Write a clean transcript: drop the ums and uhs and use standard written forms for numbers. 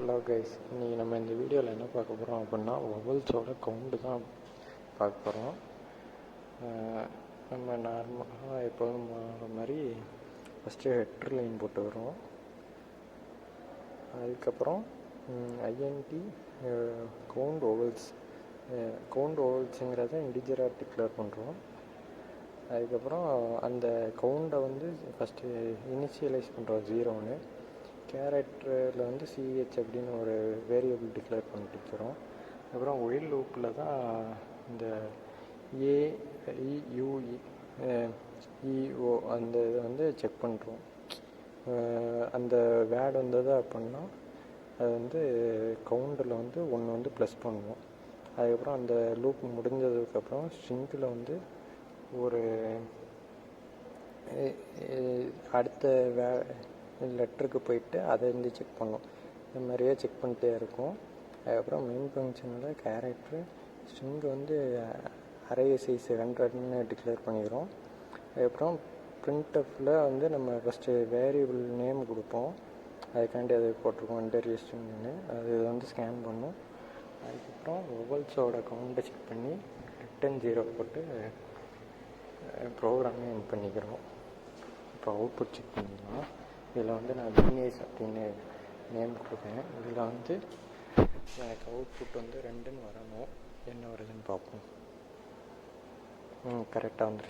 Hello guys, இன்றைக்கி நம்ம இந்த வீடியோவில் என்ன பார்க்க போகிறோம் அப்படின்னா வவல்ஸோட கவுண்டு தான் பார்க்க போகிறோம். நம்ம நார்மலாக எப்போதும் மாதிரி ஃபஸ்ட்டு ஹெட்ரு லைன் போட்டு வரோம். அதுக்கப்புறம் ஐஎன்டி கவுண்ட் ஓவல்ஸுங்கிறத இண்டிஜராக டிக்ளேர் பண்ணுறோம். அதுக்கப்புறம் அந்த கவுண்டை வந்து ஃபஸ்ட்டு இனிஷியலைஸ் பண்ணுறோம் 0ன்னு. கேரக்டரில் வந்து சிஹெச் அப்படின்னு ஒரு வேரியபிள் டிக்ளேர் பண்ணிட்டுருக்கிறோம். அப்புறம் ஒயில் லூப்பில் தான் இந்த இஓ அந்த இதை வந்து செக் பண்ணுறோம். அந்த வேர்டு வந்தது அப்படின்னா அது வந்து கவுண்டில் வந்து ஒன்று வந்து ப்ளஸ் பண்ணுவோம். அதுக்கப்புறம் அந்த லூப் முடிஞ்சதுக்கப்புறம் ஸ்ட்ரிங்கில் வந்து ஒரு அடுத்த லெட்டருக்கு போயிட்டு அதை வந்து செக் பண்ணோம். இந்த மாதிரியே செக் பண்ணிட்டே இருக்கும். அதுக்கப்புறம் மெயின் ஃபங்க்ஷனில் கேரக்டரு ஸ்ட்ரிங்கு வந்து அரே சைஸ் 100ன்னு டிக்ளேர் பண்ணிக்கிறோம். அதுக்கப்புறம் பிரிண்ட்எஃப்பில் வந்து நம்ம ஃபஸ்ட்டு வேரியபிள் நேம் கொடுப்போம். அதுக்காண்டி அது போட்டிருக்கோம் இன்டீரியர் ஸ்ட்ரிங்னு. அது வந்து ஸ்கேன் பண்ணும். அதுக்கப்புறம் வவல்ஸோட கவுண்டை செக் பண்ணி ரிட்டன் 0 போட்டு ப்ரோக்ராமே எண்ட் பண்ணிக்கிறோம். இப்போ அவுட்புட் செக் பண்ணிக்கலாம். இதில் வந்து நான் வினேஷ் அப்படின்னு நேம் கொடுப்பேன். இதில் வந்து எனக்கு அவுட்புட் வந்து 2ன்னு வரணும். என்ன வருதுன்னு பார்ப்போம். கரெக்டாக வந்துருச்சு.